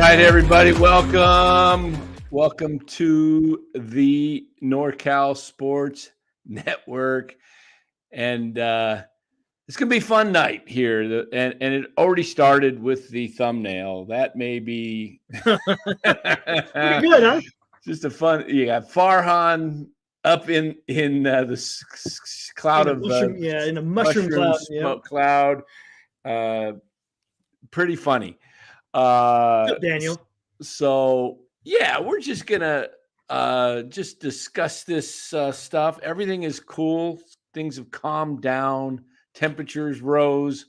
right, everybody, welcome to the NorCal Sports Network, and it's gonna be a fun night here. And it already started with the thumbnail. That may be pretty good, huh? Just a fun. You got Farhan up in the cloud of in a mushroom cloud, smoke cloud. Pretty funny. Daniel. So yeah, we're just gonna just discuss this stuff. Everything is cool. Things have calmed down. Temperatures rose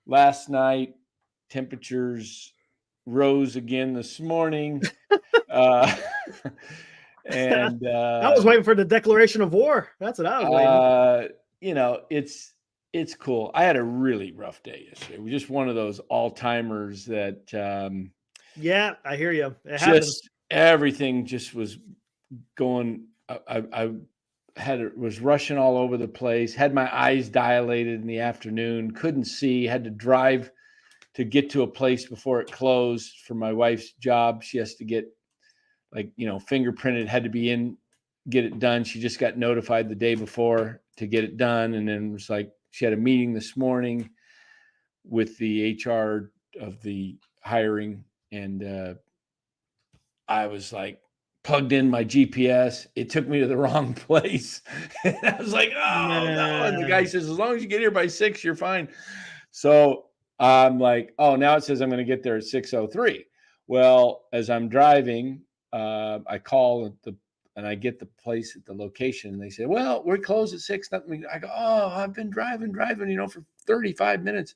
last night. Temperatures rose again this morning. And I was waiting for the declaration of war. That's what I was waiting. You know, it's cool. I had a really rough day yesterday. It was just one of those all-timers that yeah, I hear you. It happens. Everything just was going. I was rushing all over the place. Had my eyes dilated in the afternoon. Couldn't see. Had to drive to get to a place before it closed for my wife's job. She has to get fingerprinted. Had to be in, get it done. She just got notified the day before to get it done, and then it was like she had a meeting this morning with the HR of the hiring. And I was like plugged in my GPS. It took me to the wrong place. And I was like, oh, no. And the guy says, as long as you get here by 6, you're fine. So I'm like, oh, now it says I'm going to get there at 6:03. Well, as I'm driving, I call and I get the place at the location. And they say, well, we're closed at 6. Nothing. I go, oh, I've been driving, for 35 minutes.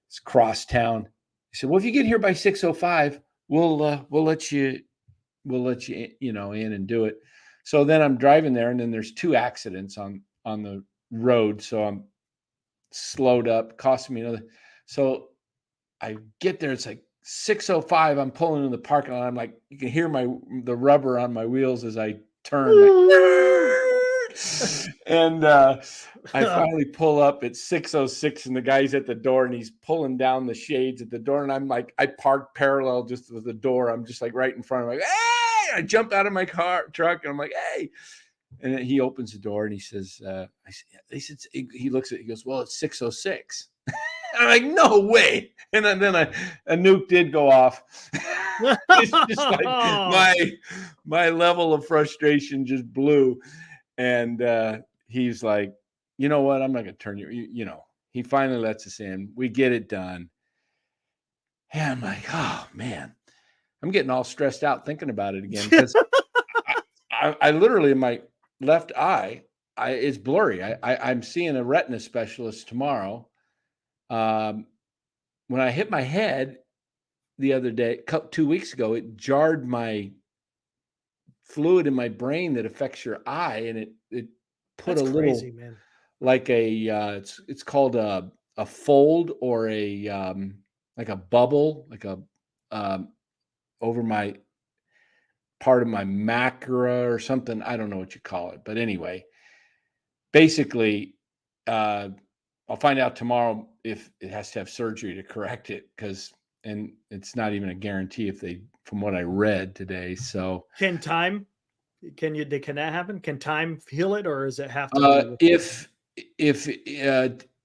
It's cross town. He said, well, if you get here by 6:05, we'll let you in and do it. So then I'm driving there, and then there's 2 accidents on the road. So I'm slowed up, costing me another. So I get there, it's like 6:05. I'm pulling in the parking lot. I'm like, you can hear the rubber on my wheels as I turn. And I finally pull up at 6:06, and the guy's at the door, and he's pulling down the shades at the door. And I'm like, I parked parallel just with the door. I'm just like right in front of him, like, hey! I jump out of my truck, and I'm like, hey! And then he opens the door, and he says, he looks at it, he goes, well, it's 6:06. I'm like, no way. And then a nuke did go off. It's just like my level of frustration just blew. And he's like, you know what? I'm not going to turn you. He finally lets us in. We get it done. And I'm like, oh, man. I'm getting all stressed out thinking about it again. Because I literally, in my left eye, it's blurry. I'm seeing a retina specialist tomorrow. When I hit my head the other day, 2 weeks ago, it jarred my fluid in my brain that affects your eye, and it put That's a crazy, little, man. like it's called a fold, or like a bubble, like over my part of my macula or something. I don't know what you call it, but anyway, basically, I'll find out tomorrow if it has to have surgery to correct it, and it's not even a guarantee from what I read today. So can that happen? Can time heal it, or does it have to?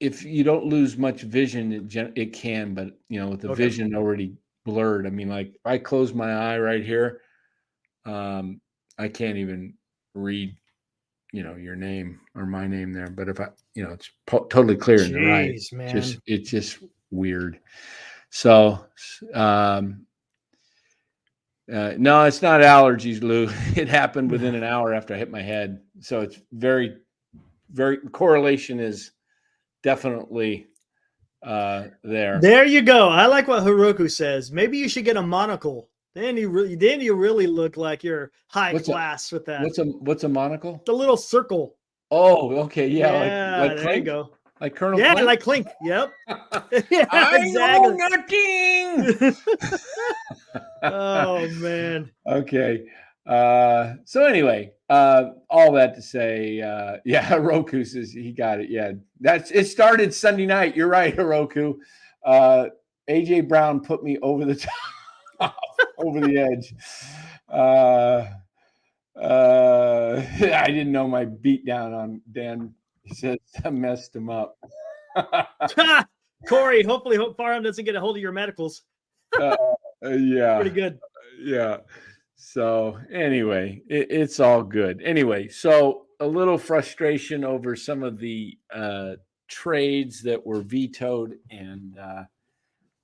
If you don't lose much vision, it can, but with the vision already blurred. I mean, like if I close my eye right here, I can't even read your name or my name there. But if I, it's totally clear in the right. Man. It's just weird. So, no, it's not allergies, Lou. It happened within an hour after I hit my head. So it's very, very, correlation is definitely there. There you go. I like what Hiroku says. Maybe you should get a monocle. Then you really look like you're high class with that. What's a monocle? The little circle. Oh, okay, yeah, like there Clink? you go. Like Colonel. Yeah, Clink? Like Clink. Yep. Yeah, I know nothing. Oh man. Okay. So anyway, all that to say, yeah, Hiroku says he got it. Yeah, it started Sunday night. You're right, Hiroku. AJ Brown put me over the top. over the edge. I didn't know my beat down on Dan. He said I messed him up. Corey, hopefully Farham doesn't get a hold of your medicals. Yeah. Pretty good. Yeah. So anyway, it's all good. Anyway, so a little frustration over some of the trades that were vetoed, and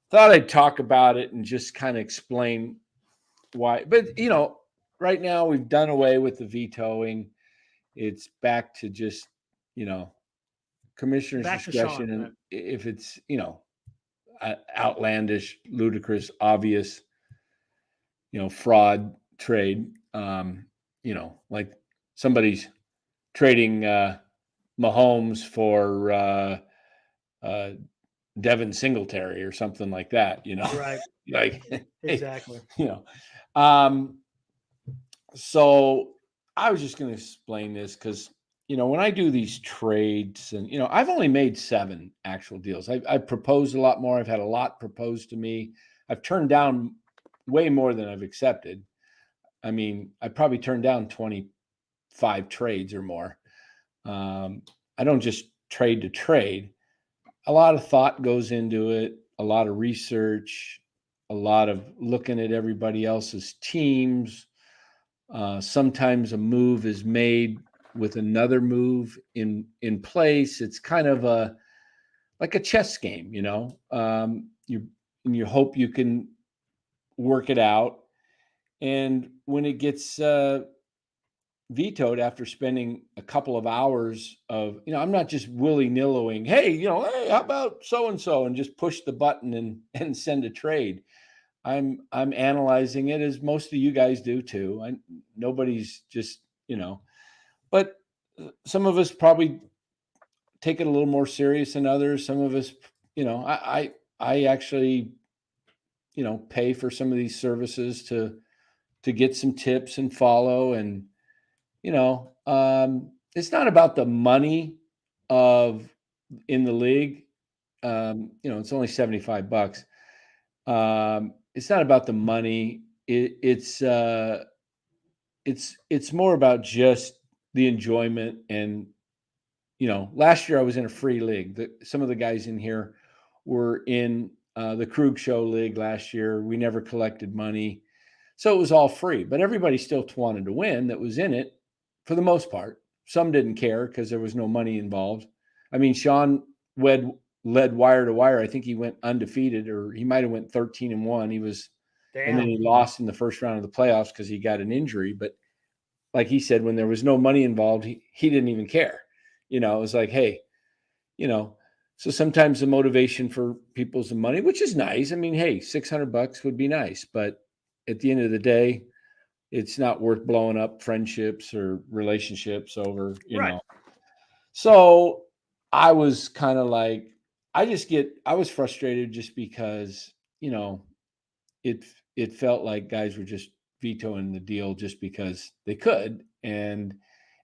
thought I'd talk about it and just kind of explain why. But right now we've done away with the vetoing. It's back to just commissioner's Back to discretion, Sean, and right. if it's outlandish, ludicrous, obvious, fraud trade, like somebody's trading Mahomes for Devin Singletary or something like that, Right. like Exactly. So I was just going to explain this because when I do these trades, and I've only made 7 actual deals. I've proposed a lot more. I've had a lot proposed to me. I've turned down way more than I've accepted. I mean, I probably turned down 25 trades or more. I don't just trade to trade. A lot of thought goes into it, a lot of research, a lot of looking at everybody else's teams. Sometimes a move is made with another move in place. It's kind of like a chess game, you hope you can work it out. And when it gets vetoed after spending a couple of hours of, I'm not just willy-nillying, hey, how about so-and-so, and just push the button and send a trade. I'm analyzing it, as most of you guys do too. Nobody's just, but some of us probably take it a little more serious than others. Some of us, I actually, pay for some of these services to get some tips and follow. And, it's not about the money in the league. It's only $75. It's not about the money. It's more about just the enjoyment. And last year I was in a free league. Some of the guys in here were in the Krug Show League last year. We never collected money, so it was all free. But everybody still wanted to win that was in it, for the most part. Some didn't care because there was no money involved. I mean, Sean led wire to wire. I think he went undefeated, or he might have went 13-1. He was, and then he lost in the first round of the playoffs because he got an injury. But like he said, when there was no money involved, he didn't even care. It was like, hey, so sometimes the motivation for people's the money, which is nice. I mean, hey, $600 would be nice, but at the end of the day, it's not worth blowing up friendships or relationships over, Right. So I was kind of like, I was frustrated just because, it felt like guys were just vetoing the deal just because they could. And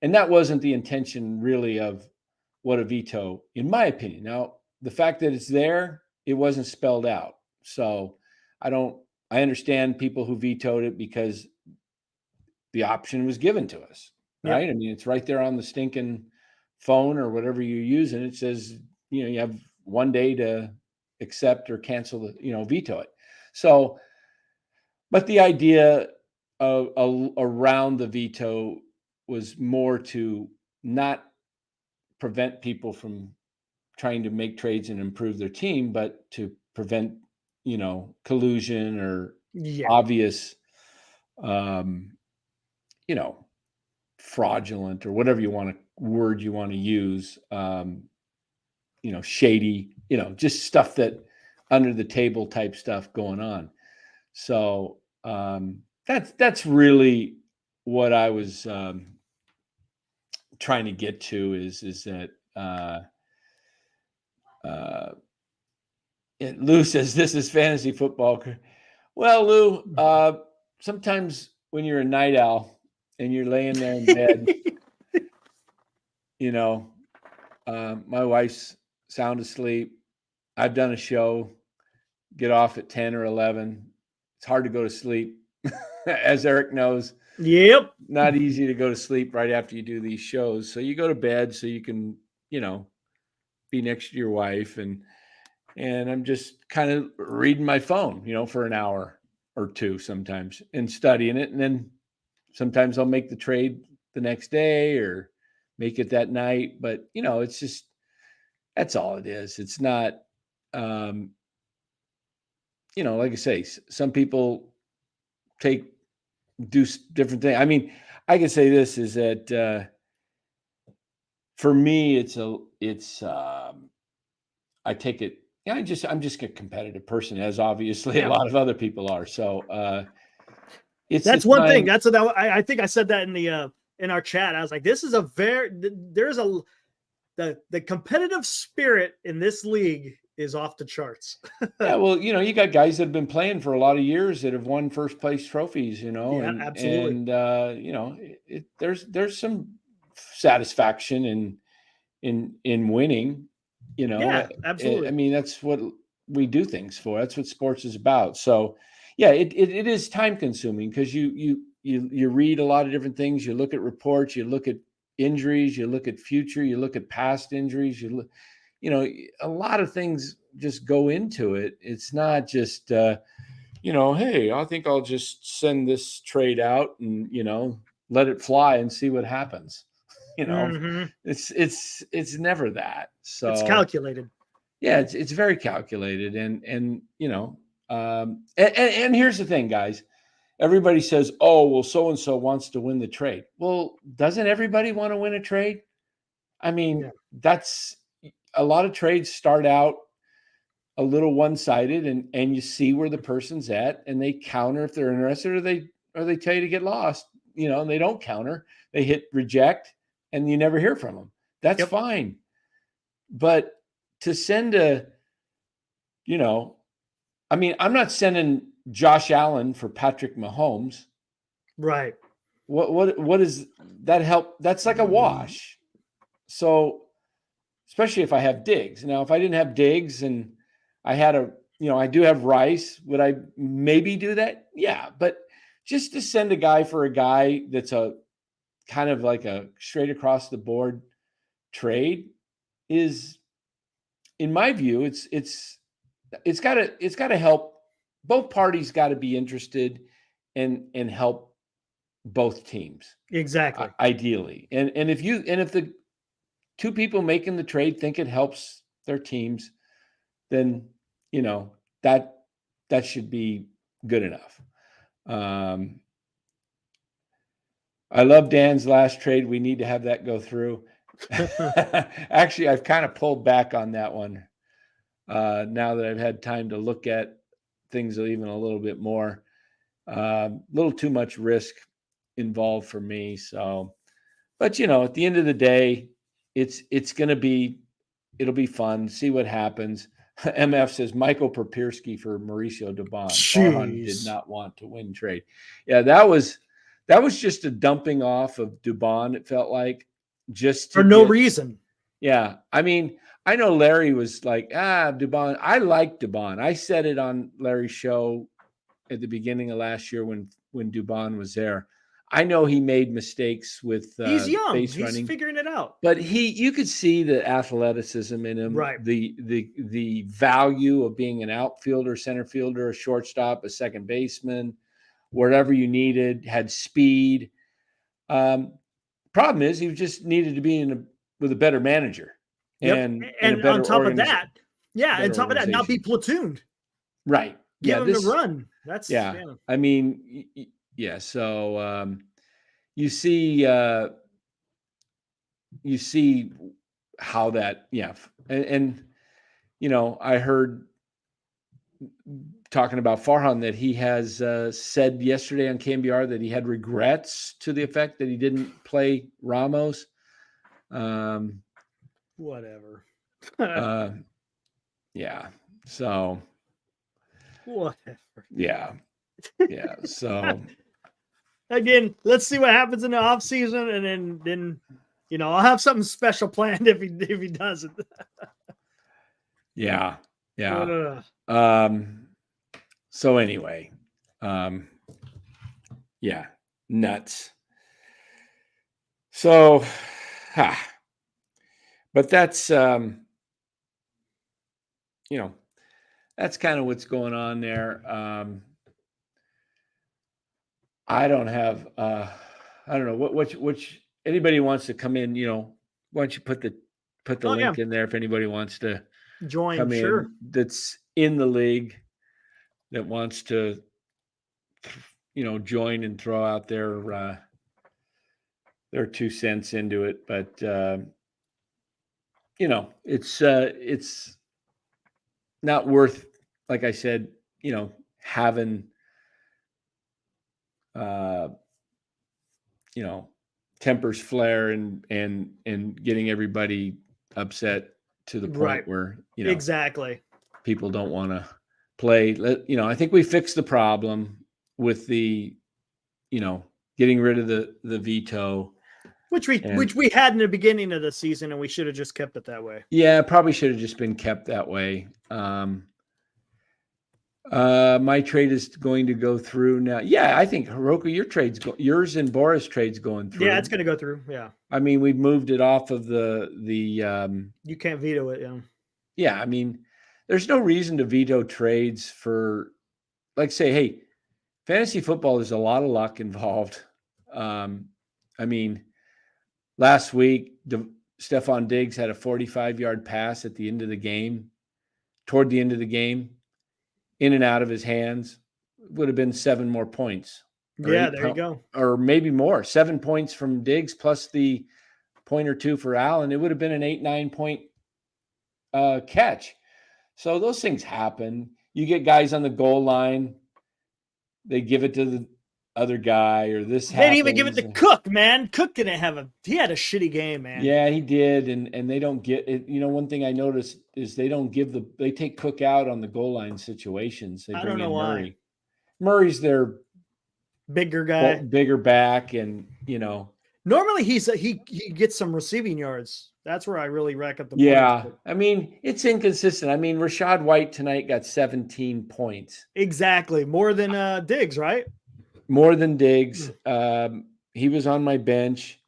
that wasn't the intention really of what a veto, in my opinion. Now, the fact that it's there, it wasn't spelled out. So I understand people who vetoed it because the option was given to us, right? Yep. I mean, it's right there on the stinking phone or whatever you use, and it says, you have 1 day to accept or cancel the, veto it. So, but the idea around the veto was more to not prevent people from trying to make trades and improve their team, but to prevent, collusion or obvious, fraudulent or whatever word you want to use, shady, just stuff that under the table type stuff going on. So that's really what I was trying to get to is that Lou says this is fantasy football. Well, Lou, sometimes when you're a night owl and you're laying there in bed, my wife's sound asleep. I've done a show, get off at 10 or 11. It's hard to go to sleep, as Eric knows. Yep. Not easy to go to sleep right after you do these shows. So you go to bed so you can, be next to your wife, and I'm just kind of reading my phone, for an hour or two sometimes, and studying it. And then sometimes I'll make the trade the next day or make it that night. But, it's just, that's all it is. It's not, like I say, some people do different things. I mean, I can say this is that, for me, I take it. Yeah, I'm just a competitive person, as obviously a lot of other people are. So that's one thing. That's what I think I said that in our chat. I was like, this is the competitive spirit in this league is off the charts. Yeah, well, you got guys that have been playing for a lot of years that have won first place trophies, Yeah, absolutely. And there's some satisfaction in winning, Yeah, absolutely. I mean, that's what we do things for. That's what sports is about. So yeah, it is time consuming because you read a lot of different things. You look at reports, you look at injuries, you look at future, you look at past injuries, a lot of things just go into it. It's not just, hey, I think I'll just send this trade out and, let it fly and see what happens. It's never that. So it's calculated. Yeah, it's very calculated. And here's the thing, guys. Everybody says, oh, well, so-and-so wants to win the trade. Well, doesn't everybody want to win a trade? I mean, that's a lot of trades start out a little one-sided, and you see where the person's at, and they counter if they're interested, or they tell you to get lost, and they don't counter. They hit reject, and you never hear from them. That's fine. But to send I'm not sending Josh Allen for Patrick Mahomes. Right. What is that help? That's like a wash. So, especially if I have Diggs. Now, if I didn't have Diggs and I had I do have Rice, would I maybe do that? Yeah. But just to send a guy for a guy that's a kind of like a straight across the board trade is, in my view, it's got to help. Both parties got to be interested and help both teams. Exactly. Ideally. And if the two people making the trade think it helps their teams, then that should be good enough. I love Dan's last trade. We need to have that go through. Actually, I've kind of pulled back on that one now that I've had time to look at things even a little bit more. A little too much risk involved for me. So, but at the end of the day, it'll be fun. See what happens. MF says Michael Papirski for Mauricio Dubon. Farhan did not want to win trade. Yeah, that was just a dumping off of Dubon. It felt like just for no reason. Yeah, I mean, I know Larry was like, Dubon. I like Dubon. I said it on Larry's show at the beginning of last year when Dubon was there. I know he made mistakes with he's young. Base he's running, figuring it out. But you could see the athleticism in him, right? The value of being an outfielder, center fielder, a shortstop, a second baseman, wherever you needed, had speed. Problem is, he just needed to be with a better manager, and a better on top of that, on top of that, not be platooned. Right. Give him the run. That's I mean, yeah. So you see how that, and I heard talking about Farhan that he has said yesterday on KMBR that he had regrets to the effect that he didn't play Ramos. Whatever. Yeah. So. Whatever. Yeah. Yeah. So. Again, let's see what happens in the off season, and then I'll have something special planned if he doesn't. Yeah. So anyway, Yeah, nuts. So, but that's that's kind of what's going on there. I don't have I don't know which anybody wants to come in, why don't you put the link in there if anybody wants to join, come sure. in that's in the league that wants to join and throw out their 2 cents into it. But it's not worth, like I said, having tempers flare and getting everybody upset to the point where exactly people don't want to play. I think we fixed the problem with the getting rid of the veto, which we had in the beginning of the season, and we should have just kept it that way. Yeah, probably should have just been kept that way. My trade is going to go through now. Yeah, I think Heroku, yours and Boris trade's going through. Yeah, it's going to go through. Yeah. I mean, we've moved it off of the you can't veto it. Yeah. Yeah. I mean, there's no reason to veto trades for, like, say, hey, fantasy football, there's a lot of luck involved. I mean, last week, Stephon Diggs had a 45-yard pass at the end of the game, toward the end of the game, in and out of his hands. Would have been 7 more points. Yeah, there you go. Or maybe more. 7 points from Diggs plus the point or 2 for Allen. It would have been an 8-9 point catch. So those things happen. You get guys on the goal line, they give it to the other guy, or this happens. They didn't even give it to Cook, man. Cook didn't have he had a shitty game, man. Yeah, he did. And they don't get it. One thing I noticed is they don't they take Cook out on the goal line situations. They bring in Murray. Murray's their bigger guy, bigger back. And, normally he gets some receiving yards. That's where I really rack up the points. Yeah. I mean, it's inconsistent. I mean, Rachaad White tonight got 17 points. Exactly. More than Diggs, right? More than Diggs. He was on my bench.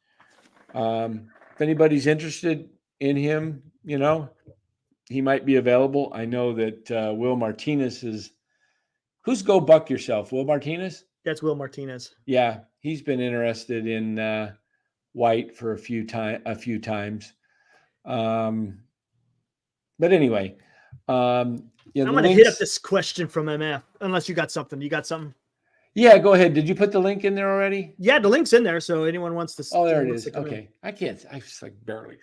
If anybody's interested in him, he might be available. I know that Will Martinez is. Who's Go Buck Yourself? Will Martinez? That's Will Martinez. Yeah, he's been interested in White for a few times. But anyway, I'm going to hit up this question from MF. Unless you got something. You got something? Yeah, go ahead. Did you put the link in there already? Yeah, the link's in there. So anyone wants to. Oh, there it is. Okay. I can't. I just barely.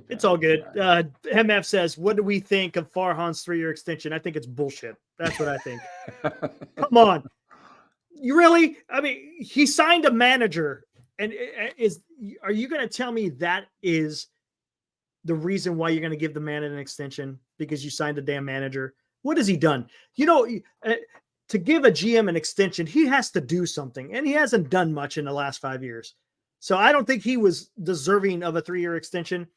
It's all good. MF says, what do we think of Farhan's 3-year extension? I think it's bullshit. That's what I think. Come on. You really? I mean, he signed a manager. And are you going to tell me that is the reason why you're going to give the man an extension? Because you signed a damn manager? What has he done? To give a GM an extension, he has to do something, and he hasn't done much in the last 5 years. So I don't think he was deserving of a 3-year extension.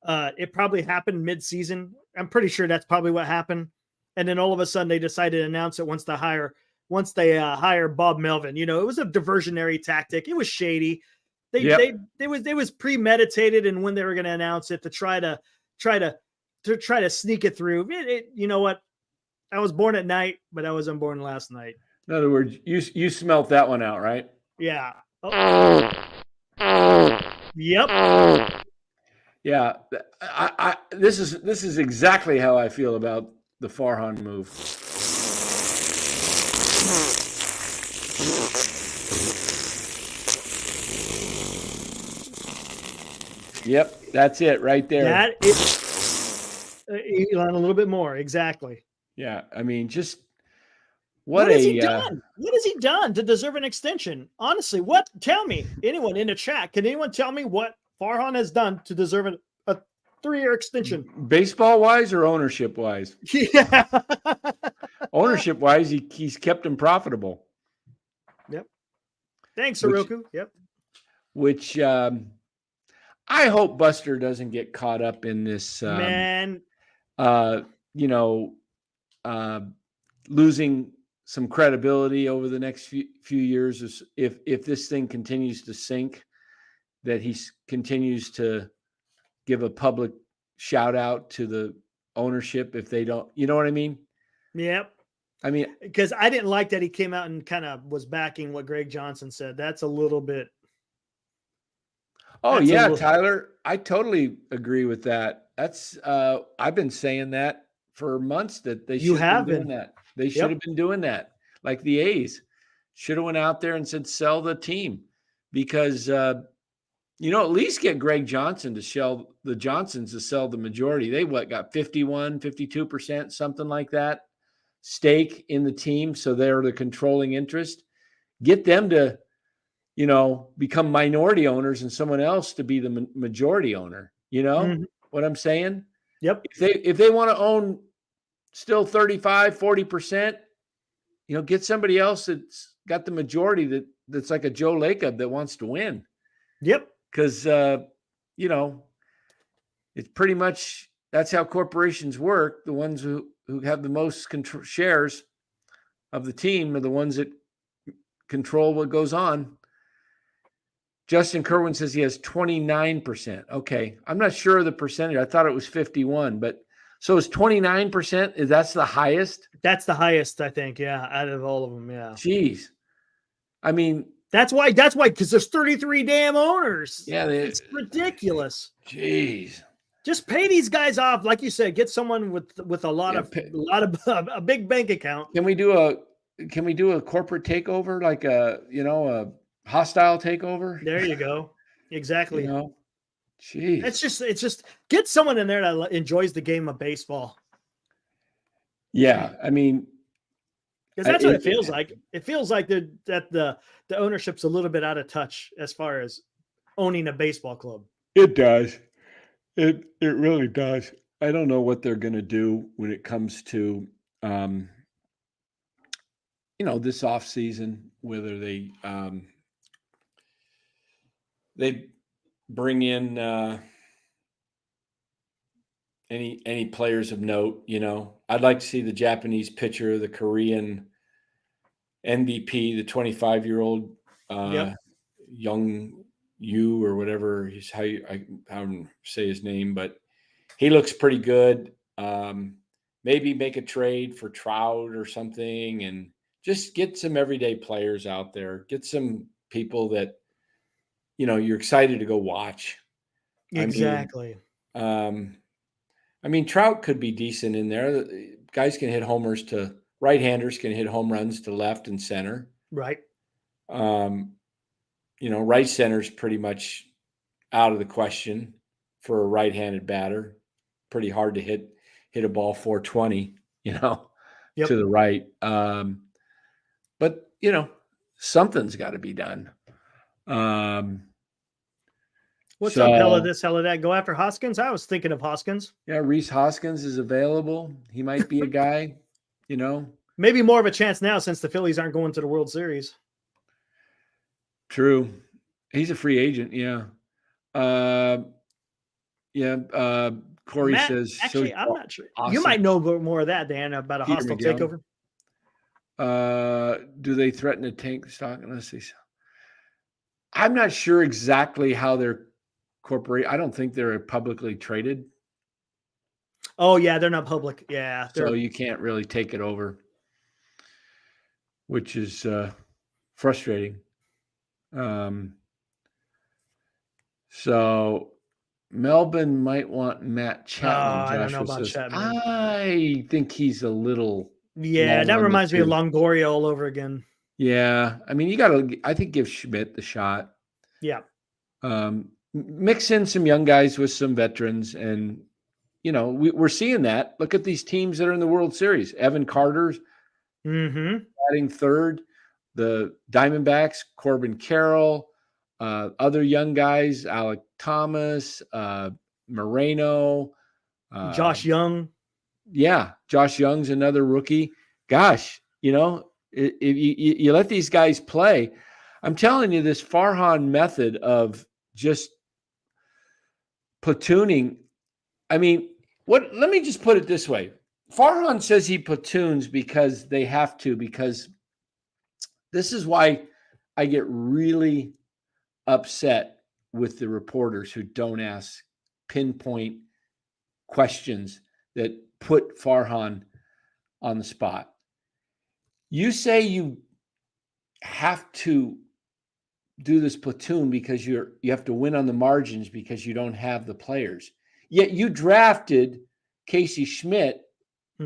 It probably happened mid-season. I'm pretty sure that's probably what happened. And then all of a sudden they decided to announce it once they hire Bob Melvin. It was a diversionary tactic. It was shady. It was premeditated, and when they were going to announce it to try to sneak it through. You know what? I was born at night, but I wasn't born last night. In other words, you smelt that one out, right? Yeah. Oh. Yep. Yeah. This is exactly how I feel about the Farhan move. Yep, that's it right there. That is Elon, a little bit more, exactly. Yeah, I mean, just what has he done? What has he done to deserve an extension? Honestly, what? Tell me, anyone in the chat, can anyone tell me what Farhan has done to deserve a 3-year extension? Baseball wise or ownership wise? Yeah, ownership wise, he's kept him profitable. Yep. Thanks, Heroku. Yep. Which I hope Buster doesn't get caught up in this. Man, losing some credibility over the next few years if this thing continues to sink, that he continues to give a public shout out to the ownership if they don't, you know what I mean? Yep. I mean, because I didn't like that he came out and kind of was backing what Greg Johnson said. That's a little bit. Oh yeah, Tyler, I totally agree with that. That's I've been saying that for months that they should have been doing that. They should have been doing that. Like the A's should have went out there and said, sell the team, because you know, at least get Greg Johnson to sell the Johnsons to sell the majority. They got 51, 52%, something like that stake in the team. So they're the controlling interest. Get them to, you know, become minority owners and someone else to be the majority owner. You know what I'm saying? Yep. If they want to own still 35, 40%, you know, get somebody else that's got the majority that's like a Joe Lacob that wants to win. Yep. Because, you know, it's pretty much, that's how corporations work. The ones who have the most shares of the team are the ones that control what goes on. Justin Kerwin says he has 29%. Okay. I'm not sure of the percentage. I thought it was 51, but so is 29%. That's the highest? That's the highest, I think. Yeah. Out of all of them. Yeah. Jeez. I mean, that's why, because there's 33 damn owners. Yeah. It's ridiculous. Jeez. Just pay these guys off. Like you said, get someone with a big bank account. Can we do a corporate takeover? Like a hostile takeover? There you go. Exactly. You know, jeez. It's just get someone in there that enjoys the game of baseball. Yeah. I mean, because that's what it feels like. It feels like that the ownership's a little bit out of touch as far as owning a baseball club. It does. It really does. I don't know what they're going to do when it comes to, you know, this off season, whether they bring in any players of note. You know, I'd like to see the Japanese pitcher, the Korean MVP, the 25-year-old Young Yu or whatever is how you say his name, but he looks pretty good. Maybe make a trade for Trout or something, and just get some everyday players out there. Get some people that, you know, you're excited to go watch. Exactly. I mean, Trout could be decent in there. Guys can hit homers to right-handers, can hit home runs to left and center. Right. You know, right center is pretty much out of the question for a right-handed batter. Pretty hard to hit a ball 420, you know, to the right. But, you know, something's got to be done. What's up, hell of this, hell of that? Go after Hoskins? I was thinking of Hoskins. Yeah, Rhys Hoskins is available. He might be a guy, you know. Maybe more of a chance now since the Phillies aren't going to the World Series. True. He's a free agent, yeah. Corey says. Actually, so I'm not sure. Awesome. You might know more of that, Dan, about a hostile takeover. Do they threaten to tank the stock unless they sell? I'm not sure exactly how they're corporate. I don't think they're publicly traded. Oh, yeah, they're not public. Yeah. So you can't really take it over, which is frustrating. So Melbourne might want Matt Chapman. I don't know about Chapman. I think he's a little. Yeah, that reminds me of Longoria all over again. Yeah. I mean, I think give Schmidt the shot. Yeah. Mix in some young guys with some veterans. And, you know, we're seeing that. Look at these teams that are in the World Series. Evan Carter's batting third. The Diamondbacks, Corbin Carroll, other young guys, Alec Thomas, Moreno. Josh Young. Yeah, Josh Young's another rookie. Gosh, you know, if you let these guys play, I'm telling you, this Farhan method of just platooning. I mean, let me just put it this way. Farhan says he platoons because they have to, because this is why I get really upset with the reporters who don't ask pinpoint questions that put Farhan on the spot. You say you have to do this platoon because you have to win on the margins because you don't have the players. Yet you drafted Casey Schmidt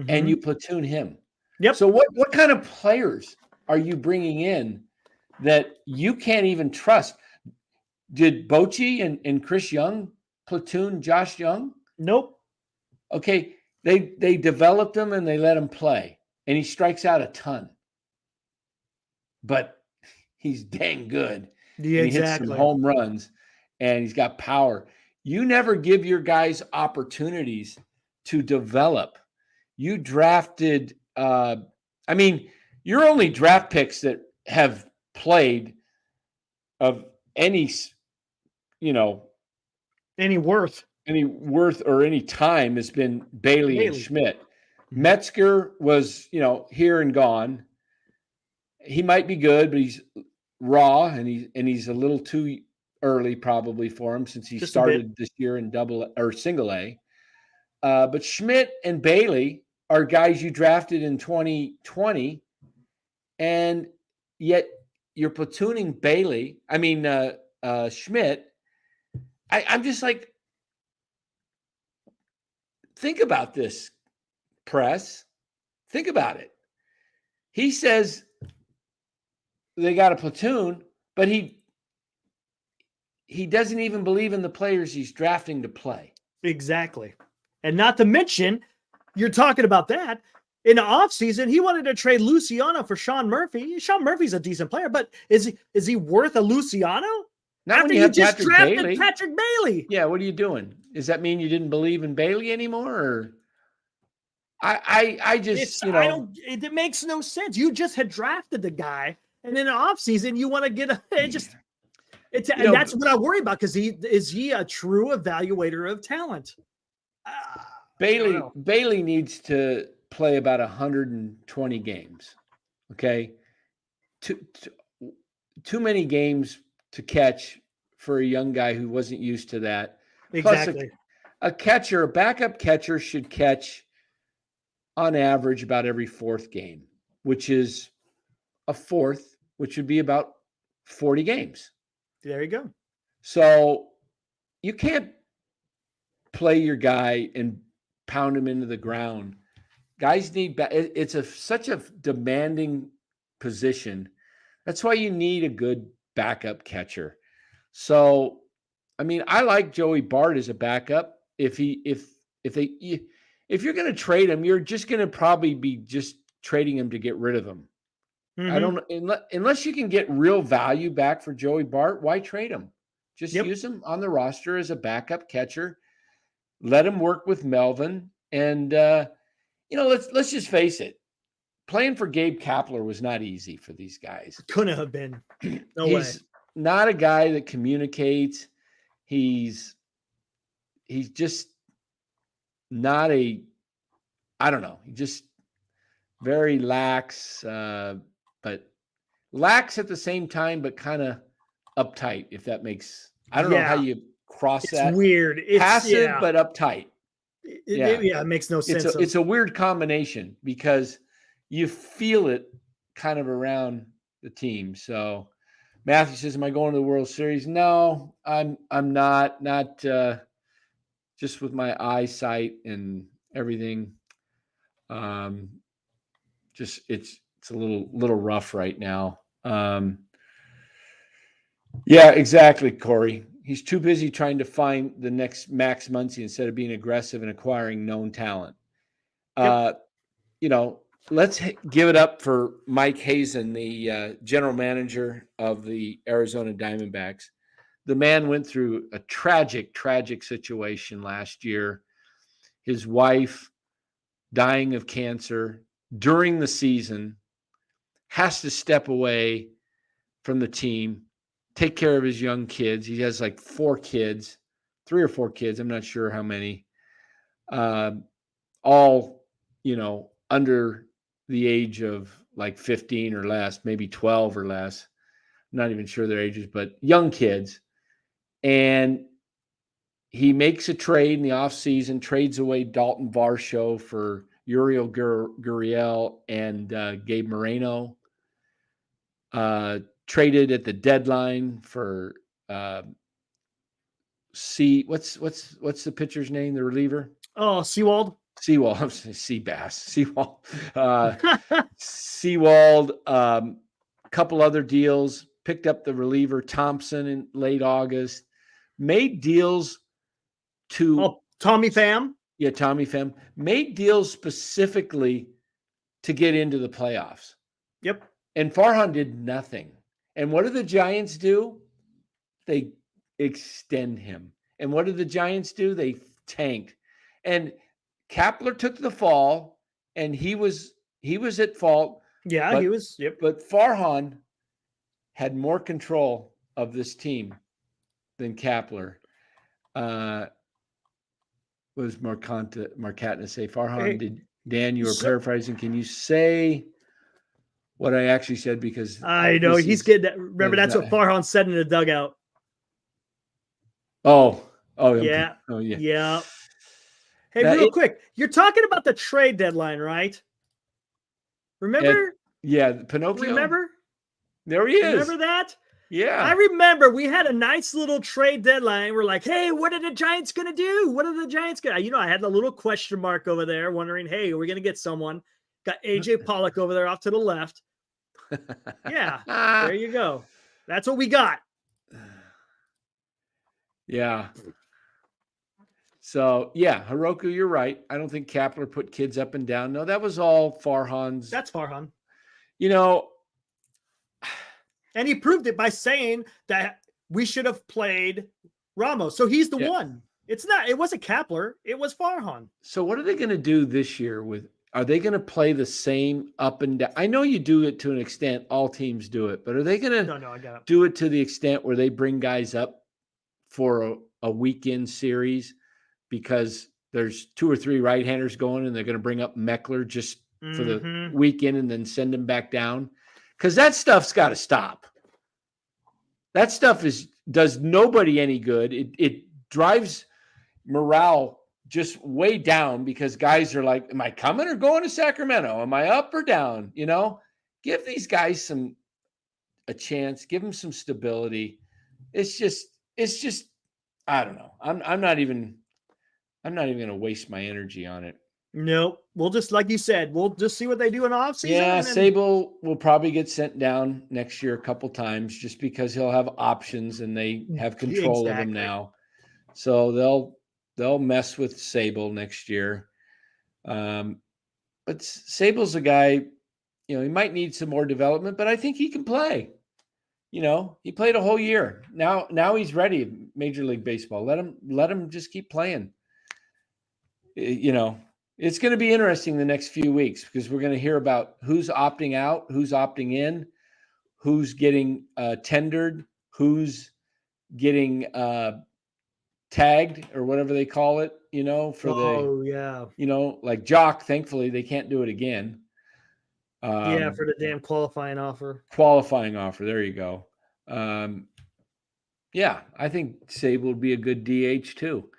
and you platoon him. Yep. So what kind of players are you bringing in that you can't even trust? Did Bochy and Chris Young platoon Josh Young? Nope. Okay, they developed him and they let him play, and he strikes out a ton. But he's dang good. Yeah, and he hits some home runs, and he's got power. You never give your guys opportunities to develop. You drafted, your only draft picks that have played of any, any worth or any time has been Bailey. And Schmidt. Metzger was, here and gone. He might be good, but he's raw and he's a little too early probably for him since he started this year in double or single A. But Schmidt and Bailey are guys you drafted in 2020, and yet you're platooning Schmidt. I'm just like, think about this, press. Think about it. He says they got a platoon, but he doesn't even believe in the players he's drafting to play. Exactly. And not to mention, you're talking about that. In the offseason, he wanted to trade Luciano for Sean Murphy. Sean Murphy's a decent player, but is he worth a Luciano? Not after you just drafted Patrick Bailey. Yeah, what are you doing? Does that mean you didn't believe in Bailey anymore? Or it makes no sense. You just had drafted the guy, and in the offseason, you want to get that's what I worry about, because is he a true evaluator of talent? Bailey needs to play about 120 games. Okay, too many games to catch for a young guy who wasn't used to that. Exactly. Plus, a backup catcher should catch on average about every fourth game, which is a fourth, which would be about 40 games. There you go. So you can't play your guy and pound him into the ground. Guys need it's such a demanding position. That's why you need a good backup catcher. So, I like Joey Bart as a backup. If you're going to trade him, you're just going to probably be just trading him to get rid of him. I don't know, unless you can get real value back for Joey Bart, why trade him? Just use him on the roster as a backup catcher. Let him work with Melvin, and let's just face it. Playing for Gabe Kapler was not easy for these guys. Couldn't have been. No He's way. Not a guy that communicates. He's just not he's just very lax, but lax at the same time, but kind of uptight, if that makes, I don't know how you cross that. It's weird. It's passive, but uptight. It makes no sense. It's a weird combination because you feel it kind of around the team. So Matthew says, am I going to the World Series? No, I'm not just with my eyesight and everything. Just it's a little rough right now. Yeah, exactly, Corey. He's too busy trying to find the next Max Muncy instead of being aggressive and acquiring known talent. Let's give it up for Mike Hazen, the general manager of the Arizona Diamondbacks. The man went through a tragic situation last year. His wife dying of cancer during the season, has to step away from the team, take care of his young kids. He has like 4 kids, 3 or 4 kids. I'm not sure how many. All, under the age of like 15 or less, maybe 12 or less. I'm not even sure their ages, but young kids. And he makes a trade in the offseason, trades away Dalton Varsho for Uriel Gurriel and Gabe Moreno. Traded at the deadline for what's the pitcher's name? The reliever? Oh, Seawald. I'm saying Seawald. Seawald. A couple other deals. Picked up the reliever Thompson in late August. Made deals to Tommy Pham. Yeah, Tommy Pham. Made deals specifically to get into the playoffs. Yep. And Farhan did nothing. And what do the Giants do? They extend him. And what did the Giants do? They tanked. And Kapler took the fall, and he was at fault. Yeah, he was. Yep. But Farhan had more control of this team than Kapler. Was Marquette say? Farhan, Dan, you were paraphrasing. Can you say what I actually said? Because I know he's getting that. Remember, that's what Farhan said in the dugout. Oh, yeah. Oh, yeah. Yeah. Hey, real quick. You're talking about the trade deadline, right? Remember? Pinocchio. Remember? There he is. Remember that? Yeah. I remember we had a nice little trade deadline. We're like, hey, what are the Giants going to do? What are the Giants going to do? I had a little question mark over there wondering, hey, are we going to get someone? Got AJ Pollock over there off to the left. Yeah. There you go. That's what we got. Yeah. So, yeah, Hiroku, you're right. I don't think Kapler put kids up and down. No, that was all Farhan's. That's Farhan. And he proved it by saying that we should have played Ramos. So he's the one. It wasn't Kapler. It was Farhan. So what are they going to do this year are they going to play the same up and down? I know you do it to an extent. All teams do it. But are they going to do it to the extent where they bring guys up for a weekend series because there's 2 or 3 right-handers going and they're going to bring up Meckler just for the weekend and then send him back down? Because that stuff's got to stop. That stuff does nobody any good. It drives morale just way down because guys are like, am I coming or going to Sacramento? Am I up or down? Give these guys a chance. Give them some stability. It's just I don't know. I'm not even going to waste my energy on it. No, we'll just, like you said, we'll just see what they do in offseason. Yeah, Sable will probably get sent down next year a couple times just because he'll have options and they have control of him now. So they'll mess with Sable next year. But Sable's a guy, he might need some more development, but I think he can play. He played a whole year. Now he's ready in Major League Baseball. Let him just keep playing. It's going to be interesting the next few weeks because we're going to hear about who's opting out, who's opting in, who's getting tendered, who's getting tagged or whatever they call it, like Jock. Thankfully, they can't do it again. For the damn qualifying offer. There you go. I think Sable would be a good DH too.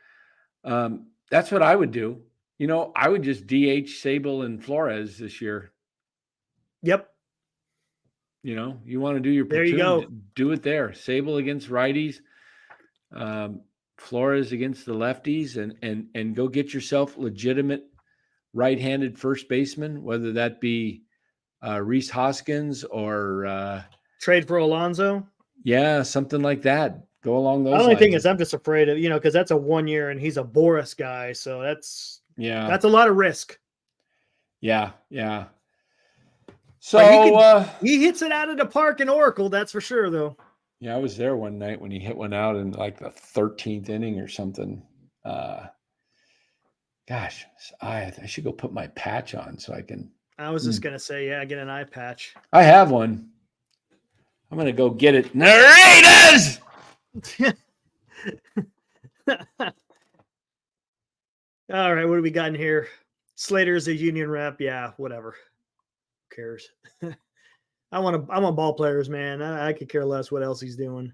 That's what I would do. I would just DH Sable and Flores this year. Yep. You want to do your platoon, there you go. Do it there. Sable against righties, Flores against the lefties, and go get yourself legitimate right-handed first baseman, whether that be Rhys Hoskins or trade for Alonso. Yeah, something like that. Go along those lines. The only thing is I'm just afraid of, because that's a 1 year and he's a Boris guy. So that's a lot of risk. Yeah. So he hits it out of the park in Oracle. That's for sure, though. Yeah, I was there one night when he hit one out in like the 13th inning or something. Gosh, I should go put my patch on so I can. I was just gonna say, get an eye patch. I have one. I'm gonna go get it. Narrators. All right, what do we got in here? Slater's a union rep. Yeah, whatever. Who cares? I want ball players, man. I could care less what else he's doing.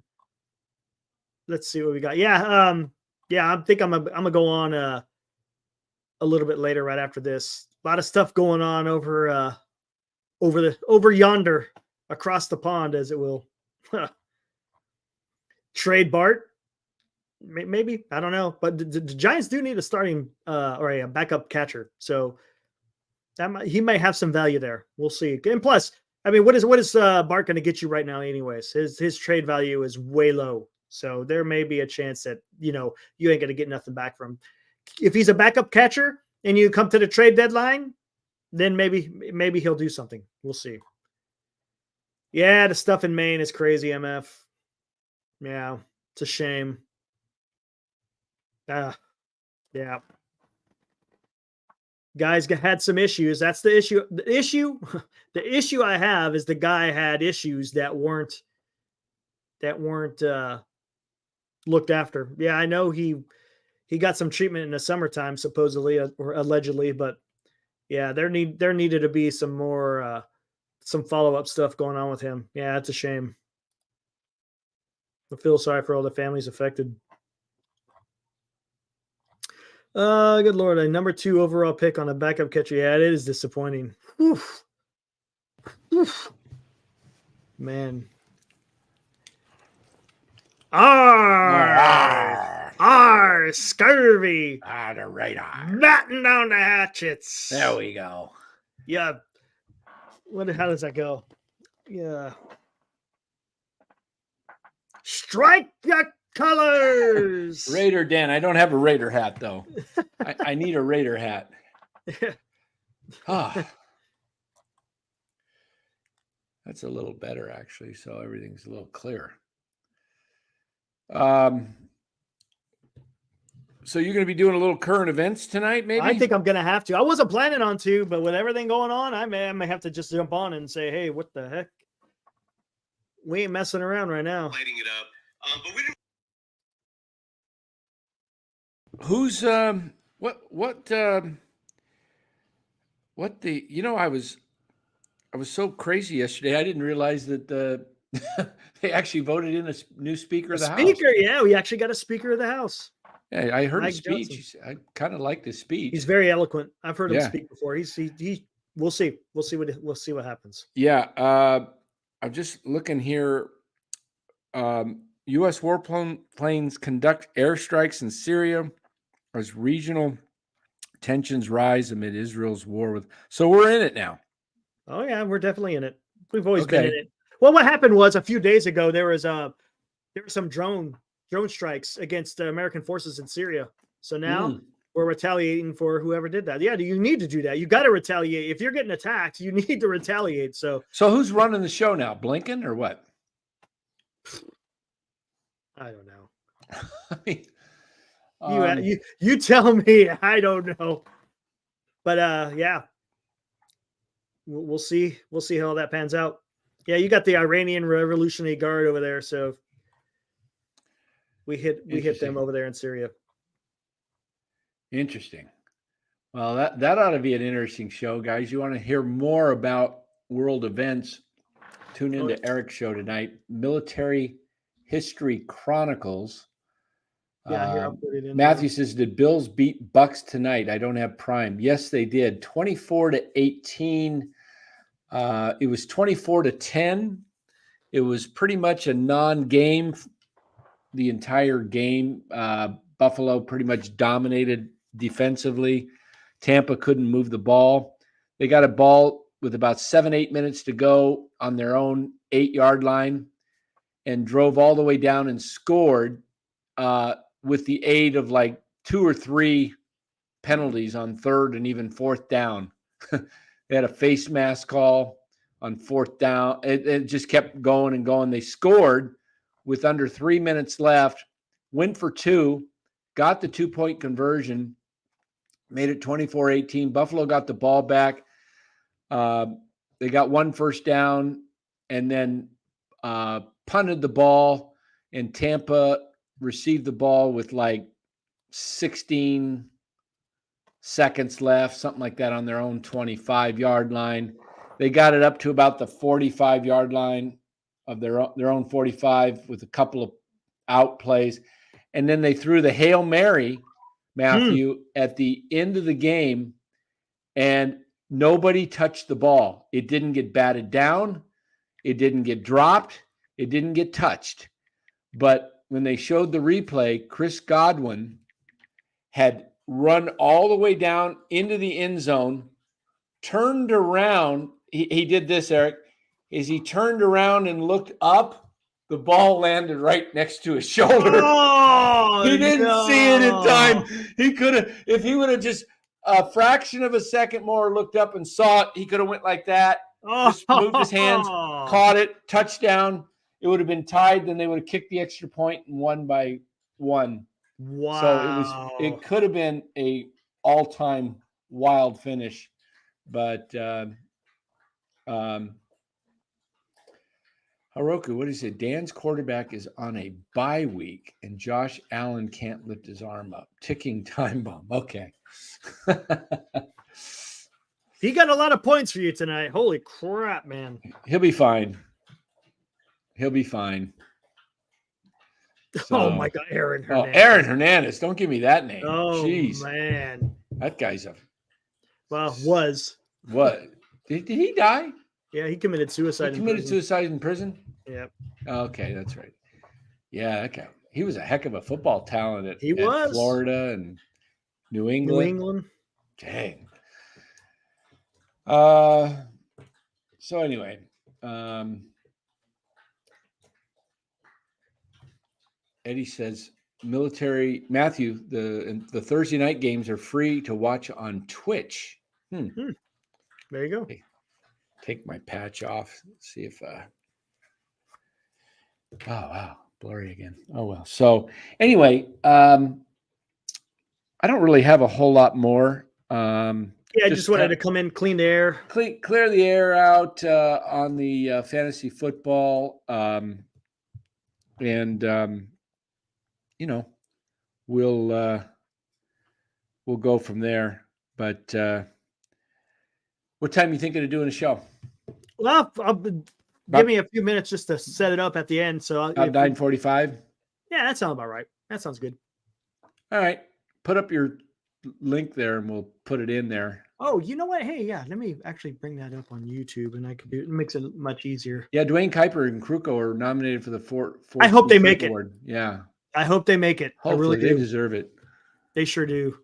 Let's see what we got. Yeah, I think I'm gonna go on a little bit later, right after this. A lot of stuff going on over yonder, across the pond, as it will. Trade Bart, maybe, I don't know, but the Giants do need a starting or a backup catcher, so he may have some value there. We'll see. And plus, I mean, what is Bart going to get you right now, anyways? His trade value is way low, so there may be a chance that you ain't going to get nothing back from him. If he's a backup catcher and you come to the trade deadline, then maybe he'll do something. We'll see. Yeah, the stuff in Maine is crazy, MF. Yeah, it's a shame. Yeah. Guys had some issues. That's the issue. The issue I have is the guy had issues that weren't looked after. Yeah, I know he got some treatment in the summertime, supposedly or allegedly, but yeah, there needed to be some more some follow-up stuff going on with him. Yeah, it's a shame. I feel sorry for all the families affected. Good Lord, a number 2 overall pick on a backup catcher. Yeah, it is disappointing. Oof. Man. Scurvy. The radar. Batten down the hatchets. There we go. Yeah. How does that go? Yeah. Strike the colors. Raider Dan. I don't have a Raider hat though. I need a Raider hat. That's a little better actually. So everything's a little clearer. So you're going to be doing a little current events tonight, maybe? I think I'm going to have to. I wasn't planning on to, but with everything going on, I may have to just jump on and say, hey, what the heck? We ain't messing around right now. Lighting it up. But we didn't. Who's I was so crazy yesterday. I didn't realize that they actually voted in a new Speaker of the House. Speaker, yeah, we actually got a Speaker of the House. Yeah, I heard his speech. I kind of liked his speech. He's very eloquent. I've heard him speak before. We'll see. We'll see what happens. Yeah, I'm just looking here. U.S. warplanes conduct airstrikes in Syria as regional tensions rise amid Israel's war with. So we're in it now. Oh yeah, we're definitely in it. We've always been in it. Well, what happened was a few days ago there were some drone strikes against American forces in Syria. So now we're retaliating for whoever did that. Yeah, you need to do that. You got to retaliate. If you're getting attacked, you need to retaliate. So who's running the show now? Blinken or what? I don't know. I mean, you tell me. I don't know. But yeah, we'll see. We'll see how that pans out. Yeah, you got the Iranian Revolutionary Guard over there, so we hit them over there in Syria. Interesting. Well, that ought to be an interesting show, guys. You want to hear more about world events? Tune into Eric's show tonight, Military History Chronicles. Yeah, here, I'll put it in. Matthew says, did Bills beat Bucks tonight? I don't have Prime. Yes, they did. 24-18. It was 24-10. It was pretty much a non-game the entire game. Buffalo pretty much dominated defensively. Tampa couldn't move the ball. They got a ball with about 7-8 minutes to go on their own 8-yard line and drove all the way down and scored with the aid of like 2 or 3 penalties on 3rd and even 4th down. They had a face mask call on 4th down. It just kept going and going. They scored with under 3 minutes left, went for 2, got the 2-point conversion, made it 24-18. Buffalo got the ball back. They got 1 first down and then punted the ball, and Tampa received the ball with like 16 seconds left, something like that, on their own 25-yard line. They got it up to about the 45-yard line of their own 45 with a couple of out plays. And then they threw the Hail Mary, Matthew, at the end of the game, and nobody touched the ball. It didn't get batted down. It didn't get dropped. It didn't get touched. But when they showed the replay, Chris Godwin had run all the way down into the end zone, turned around. He did this, Eric, is he turned around and looked up. The ball landed right next to his shoulder. Oh, he didn't see it in time. He could have, if he would have just a fraction of a second more looked up and saw it, he could have went like that, just moved his hands, caught it, touchdown. It would have been tied. Then they would have kicked the extra point and won by 1. Wow. So it could have been a all-time wild finish, but Haroku, what did he say? Dan's quarterback is on a bye week, and Josh Allen can't lift his arm up. Ticking time bomb. Okay. He got a lot of points for you tonight. Holy crap, man. He'll be fine. He'll be fine. So, oh, my God. Aaron Hernandez. Aaron Hernandez. Don't give me that name. Oh, jeez. Man. That guy's a... Well, was. What? Did he die? Yeah, he committed suicide. He committed suicide in prison? Yep. Okay, that's right. Yeah, that guy. He was a heck of a football talent at Florida and New England. Dang. So anyway, Eddie says Matthew, the Thursday night games are free to watch on Twitch. There you go. Take my patch off. See if oh wow, blurry again. Oh well. So anyway, I don't really have a whole lot more. I just wanted to come in, clean the air. Clear the air out on the fantasy football. We'll go from there. But what time are you thinking of doing a show? Well, give me a few minutes just to set it up at the end. So 9:45. Yeah, that sounds about right. That sounds good. All right, put up your link there, and we'll put it in there. Oh, you know what? Hey, yeah, let me actually bring that up on YouTube, and I could do it. It makes it much easier. Yeah, Dwayne Kuiper and Kruko are nominated for the fourth. I hope they make award. it. Yeah, I hope they make it. Hopefully, I really they do. deserve it. They sure do.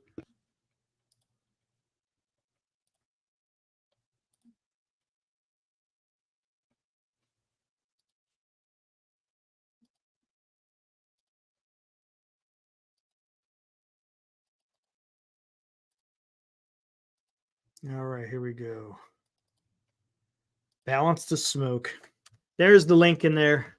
All right, here we go. Balance the smoke. There's the link in there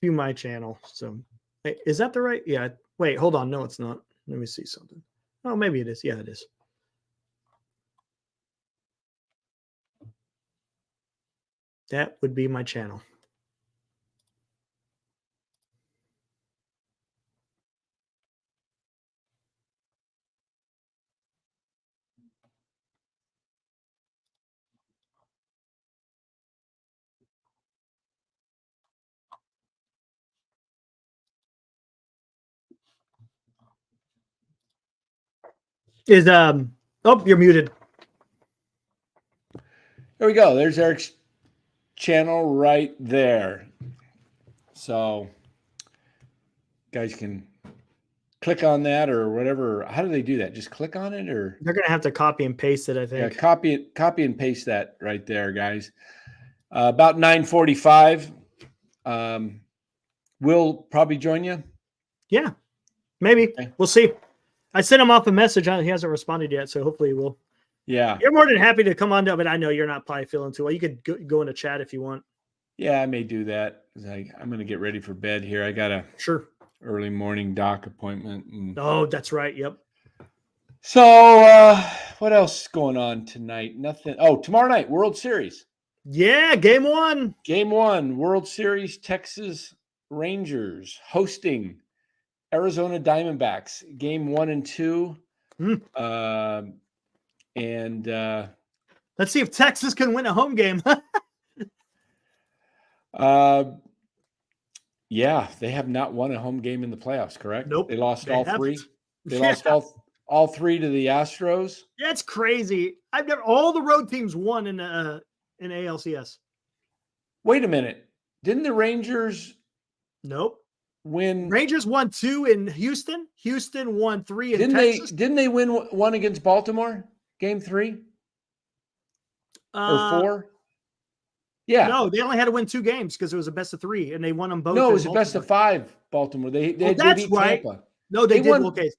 to my channel. So, hey, is that the right? Yeah. Wait, hold on. No, it's not. Let me see something. Oh, maybe it is. Yeah, it is. That would be my channel. Oh, you're muted. There we go. There's Eric's channel right there. So guys can click on that or whatever. How do they do that? Just click on it, or they're gonna have to copy and paste it, I think. Yeah, copy and paste that right there, guys. About 9:45. We'll probably join you. Yeah, maybe. Okay. We'll see. I sent him off a message. He hasn't responded yet, so hopefully he will. Yeah. You're more than happy to come on down, but I know you're not probably feeling too well. You could go in the chat if you want. Yeah, I may do that. I'm going to get ready for bed here. I got a early morning doc appointment. Oh, that's right. Yep. So what else is going on tonight? Nothing. Oh, tomorrow night, World Series. Yeah, game one. Game one, World Series, Texas Rangers hosting Arizona Diamondbacks. Game 1 and 2. And let's see if Texas can win a home game. Yeah, they have not won a home game in the playoffs, correct? Nope. They lost all three. They Yeah. lost all three to the Astros. That's crazy. I've never all the road teams won in ALCS. Wait a minute. Didn't the Rangers Nope. win? Rangers won 2 in Houston. Houston won 3 in Texas. Didn't they win one against Baltimore? Game 3 or 4? Yeah. No, they only had to win 2 games because it was a best of 3, and they won them both. No, it was a best of 5. Baltimore. They beat Tampa. No, they did. Won. Okay,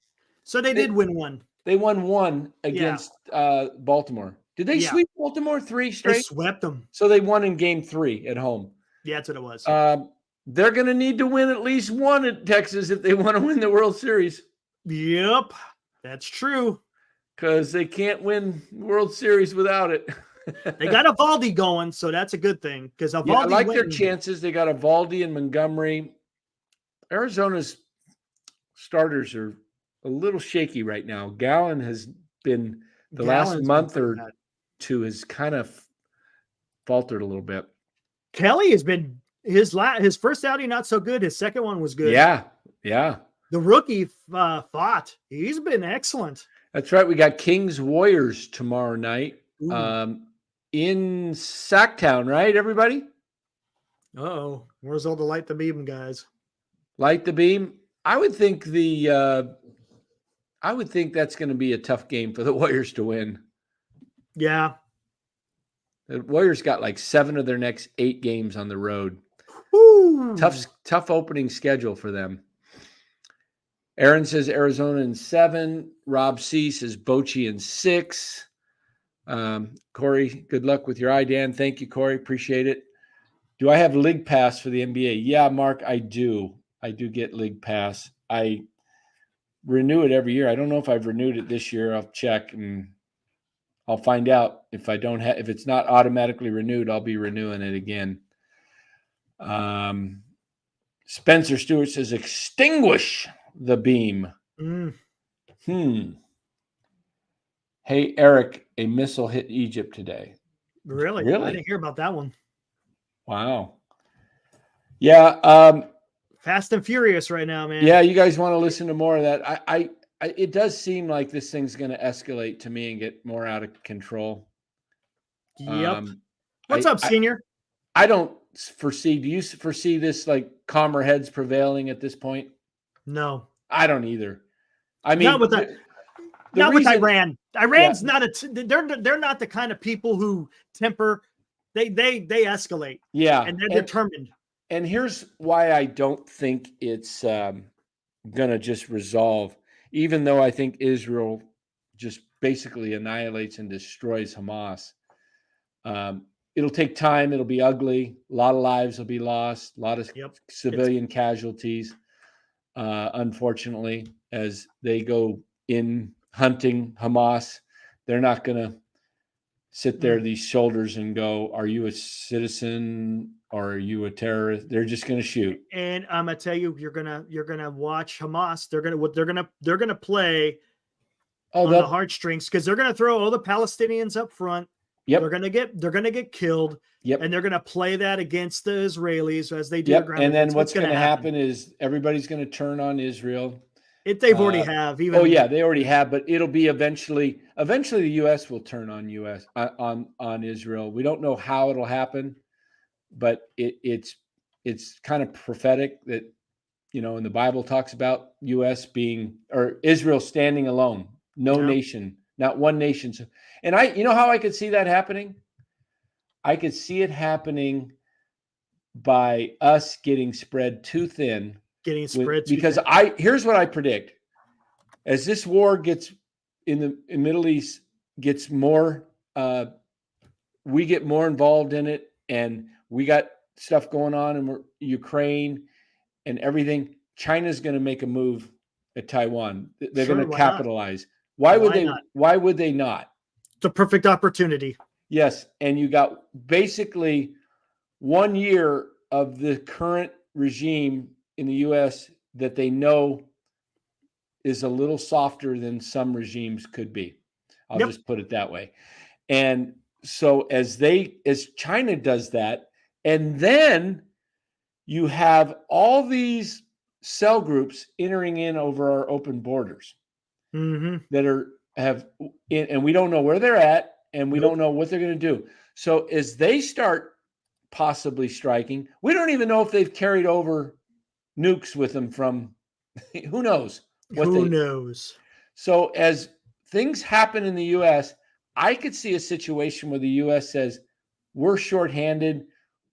so they did win 1. They won 1 against Baltimore. Did they sweep Baltimore 3 straight? They swept them. So they won in game 3 at home. Yeah, that's what it was. They're going to need to win at least 1 at Texas if they want to win the World Series. Yep, that's true. Because they can't win World Series without it. They got Evaldi going, so that's a good thing. Because I like their chances. They got Evaldi and Montgomery. Arizona's starters are a little shaky right now. Gallen has been last month or 2 has kind of faltered a little bit. Kelly has been his first outing not so good. His second one was good. Yeah. The rookie fought. He's been excellent. That's right. We got Kings Warriors tomorrow night. In Sacktown, right, everybody? Uh-oh. Where's all the light the beam guys? Light the beam. I would think that's going to be a tough game for the Warriors to win. Yeah. The Warriors got like 7 of their next 8 games on the road. Woo. Tough opening schedule for them. Aaron says Arizona in 7. Rob C says Bochy in 6. Corey, good luck with your IDAN. Thank you, Corey. Appreciate it. Do I have League Pass for the NBA? Yeah, Mark, I do. I do get League Pass. I renew it every year. I don't know if I've renewed it this year. I'll check and I'll find out. If it's not automatically renewed, I'll be renewing it again. Spencer Stewart says extinguish the beam. Hey, Eric, a missile hit Egypt today. Really? I didn't hear about that one. Wow. Yeah. Fast and Furious right now, man. Yeah, you guys want to listen to more of that. It does seem like this thing's going to escalate to me and get more out of control. Yep. What's up, Senior? I don't foresee. Do you foresee this like calmer heads prevailing at this point? No. I don't either. I mean, not with Iran. Iran's not they're not the kind of people who temper. They escalate. Yeah, and they're determined. And here's why I don't think it's gonna just resolve. Even though I think Israel just basically annihilates and destroys Hamas. It'll take time. It'll be ugly. A lot of lives will be lost. A lot of civilian casualties. Unfortunately, as they go in hunting Hamas, they're not going to sit there, these shoulders, and go, are you a citizen or are you a terrorist? They're just going to shoot. And I'm going to tell you, you're going to watch Hamas. They're going to play on the heartstrings because they're going to throw all the Palestinians up front. Yep. They're going to get killed. Yep. And they're going to play that against the Israelis as they do. Yep. And then what's going to happen is everybody's going to turn on Israel. They've already have. They already have, but it'll be eventually the U.S. will turn on Israel. We don't know how it'll happen, but it's kind of prophetic that, in the Bible talks about U.S. or Israel standing alone, no nation, not one nation. And how I could see that happening? I could see it happening by us getting spread too thin. Because here's what I predict. As this war gets in the Middle East gets more, we get more involved in it, and we got stuff going on in Ukraine and everything. China's going to make a move at Taiwan. They're going to capitalize. Why would they not? It's a perfect opportunity. Yes, and you got basically 1 year of the current regime in the U.S. that they know is a little softer than some regimes could be. I'll Yep. just put it that way. And so as China does that, and then you have all these cell groups entering in over our open borders that and we don't know where they're at, and we don't know what they're going to do. So as they start possibly striking, we don't even know if they've carried over nukes with them from who knows who knows. So as things happen in the U.S., I could see a situation where the U.S. says, we're shorthanded.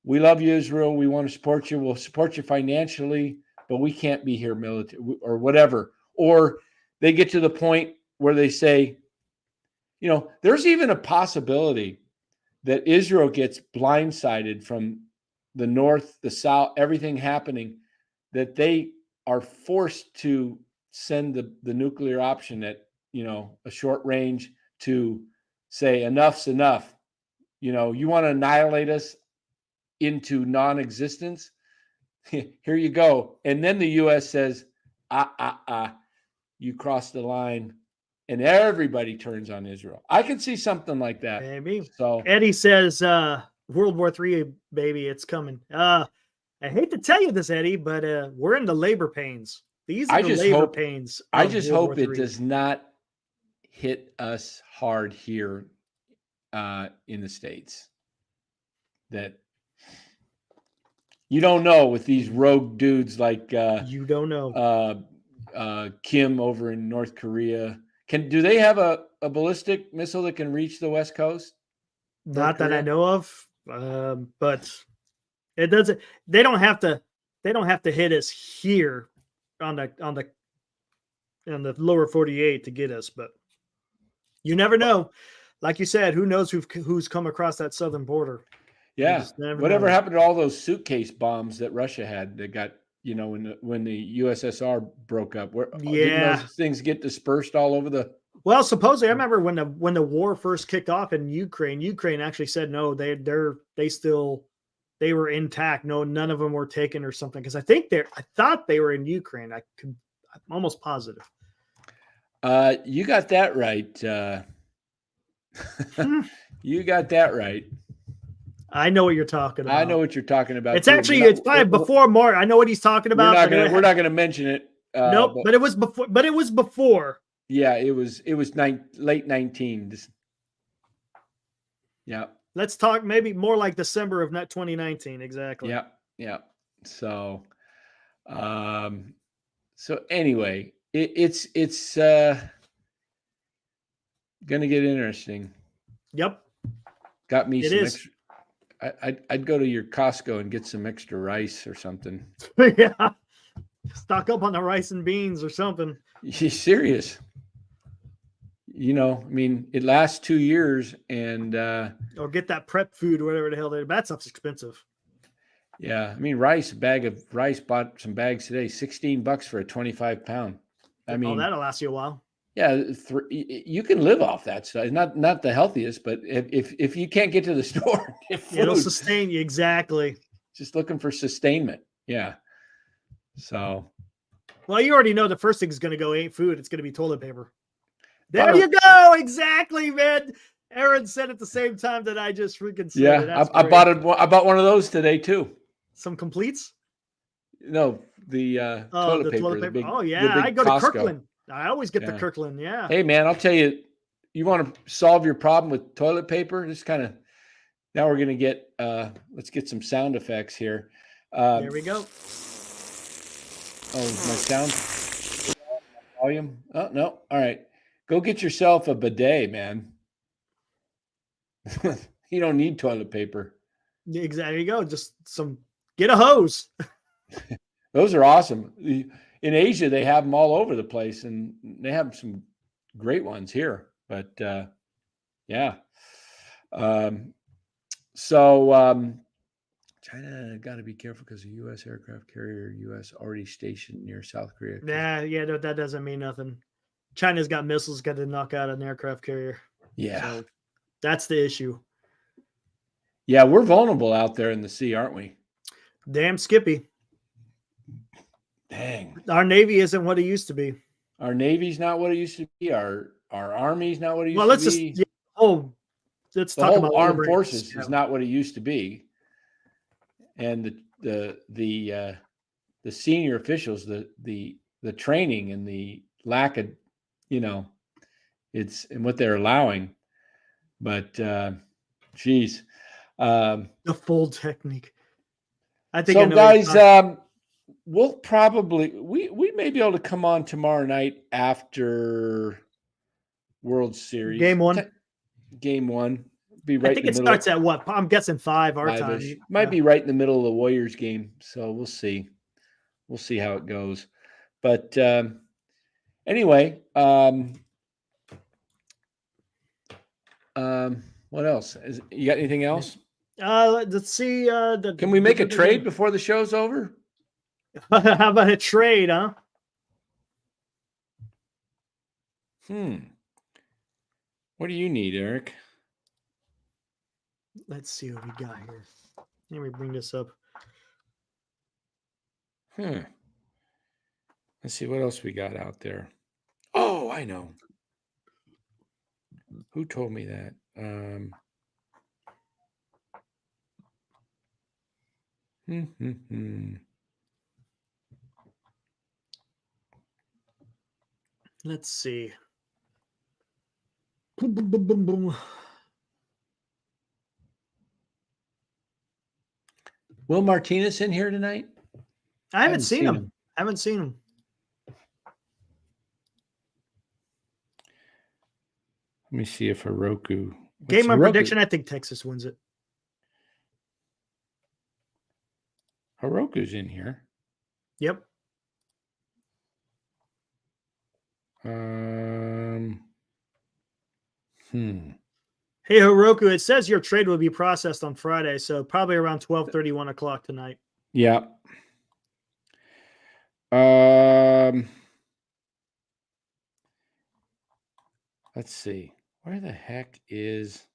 We love you, Israel. We want to support you. We'll support you financially, but we can't be here military or whatever. Or they get to the point where they say, there's even a possibility that Israel gets blindsided from the north, the south, everything happening, that they are forced to send the nuclear option at, a short range to say enough's enough. You want to annihilate us into non-existence? Here you go. And then the U.S. says, you crossed the line, and everybody turns on Israel. I can see something like that. Maybe. So Eddie says, World War III, baby, it's coming. I hate to tell you this, Eddie, but we're in the labor pains. These are the labor pains. I just hope it does not hit us hard here in the States. That you don't know with these rogue dudes like you don't know Kim over in North Korea. Do they have a ballistic missile that can reach the West Coast? Not that I know of, but it doesn't. They don't have to hit us here on the lower 48 to get us, but you never know. Like you said, who knows who's come across that southern border? Yeah. Whatever happened to all those suitcase bombs that Russia had that got, when the USSR broke up? Didn't those things get dispersed all over the? Well, supposedly, I remember when the war first kicked off in Ukraine. Ukraine actually said no, they were intact. No, none of them were taken or something. Because I thought they were in Ukraine. I'm almost positive. You got that right. You got that right. I know what you're talking about. I know what you're talking about. It's it's probably before March. I know what he's talking about. We're not going to mention it. Nope. But it was before. But it was before. Yeah, it was late 19. Yeah. Let's talk maybe more like December of 2019. Exactly. Yeah. Yeah. So, anyway, it's going to get interesting. Yep. Got me some extra. I'd go to your Costco and get some extra rice or something. Yeah. Stock up on the rice and beans or something. You serious? It lasts 2 years and or get that prep food or whatever the hell that stuff's expensive. Yeah. A bag of rice, bought some bags today, $16 for a 25 pound. That'll last you a while. Yeah, you can live off that stuff. Not the healthiest, but if you can't get to the store, it'll sustain you. Exactly. Just looking for sustainment. Yeah. So. Well, you already know the first thing is going to go ain't food. It's going to be toilet paper. There you go. Exactly, man. Aaron said at the same time that I just freaking said it. Yeah, I bought one of those today too. Some completes? No, the toilet paper. I go to Kirkland. I always get the Kirkland, yeah. Hey, man, I'll tell you, you want to solve your problem with toilet paper? Just kind of, now we're going to get, let's get some sound effects here. There we go. Oh, my sound volume? Oh, no. All right. Go get yourself a bidet, man. You don't need toilet paper. Exactly. There you go. Just get a hose. Those are awesome. In Asia, they have them all over the place, and they have some great ones here. But yeah. China got to be careful because the U.S. aircraft carrier, U.S. already stationed near South Korea. Yeah, that doesn't mean nothing. China's got missiles, got to knock out an aircraft carrier. Yeah. So that's the issue. Yeah, we're vulnerable out there in the sea, aren't we? Damn Skippy. Dang. Our Navy isn't what it used to be. Our Navy's not what it used to be. Our Army's not what it used Well, to let's be. just let's The talk whole about armed liberties. forces Yeah. is not what it used to be. And the senior officials, the training and the lack of, it's and what they're allowing. But geez. The full technique. I think So I know guys, we'll probably we may be able to come on tomorrow night after World Series. Game 1. Game 1. Be right I think in the it middle. starts at what? I'm guessing 5 our time. Five-ish. Might be right in the middle of the Warriors game. So we'll see. We'll see how it goes. But anyway, what else? You got anything else? Let's see. Can we make a trade before the show's over? How about a trade, huh? What do you need, Eric? Let's see what we got here. Let me bring this up. Let's see what else we got out there. Oh, I know. Who told me that? Let's see. Boom, boom, boom, boom, boom. Will Martinez in here tonight? I haven't seen him. I haven't seen him. Let me see if Heroku. Game on prediction. I think Texas wins it. Heroku's in here. Yep. Hey, Heroku, it says your trade will be processed on Friday, so probably around 12:30, 1 o'clock tonight. Yeah. Let's see. Where the heck is...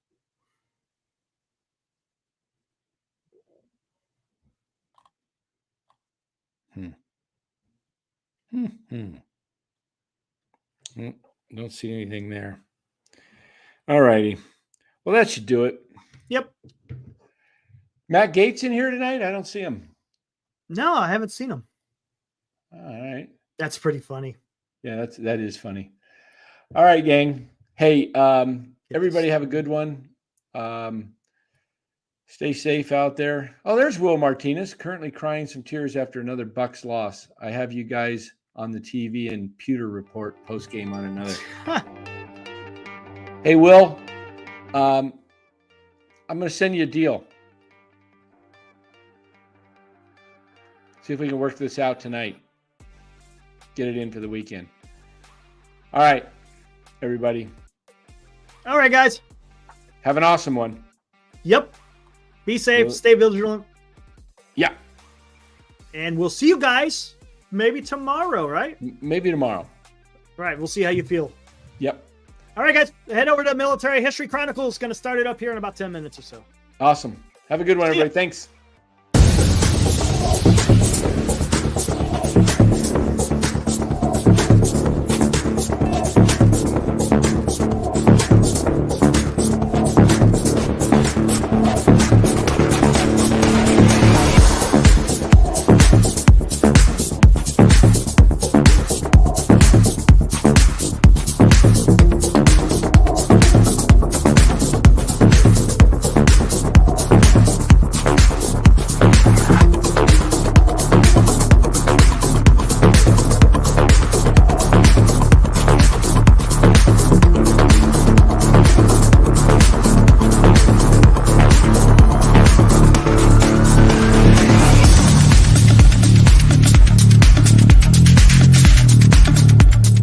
Don't see anything there. All righty. Well, that should do it. Yep. Matt Gates in here tonight? I don't see him. No, I haven't seen him. All right. That's pretty funny. Yeah, that is funny. All right, gang. Hey, everybody have a good one. Stay safe out there. Oh, there's Will Martinez, currently crying some tears after another Bucks loss. I have you guys on the TV and Pewter report post-game on another. Hey, Will, I'm going to send you a deal. See if we can work this out tonight. Get it in for the weekend. All right, everybody. All right, guys. Have an awesome one. Yep. Be safe. Stay vigilant. Yeah. And we'll see you guys maybe tomorrow, right? Maybe tomorrow. All right. We'll see how you feel. Yep. All right, guys. Head over to Military History Chronicles. Going to start it up here in about 10 minutes or so. Awesome. Have a good one, everybody. Thanks.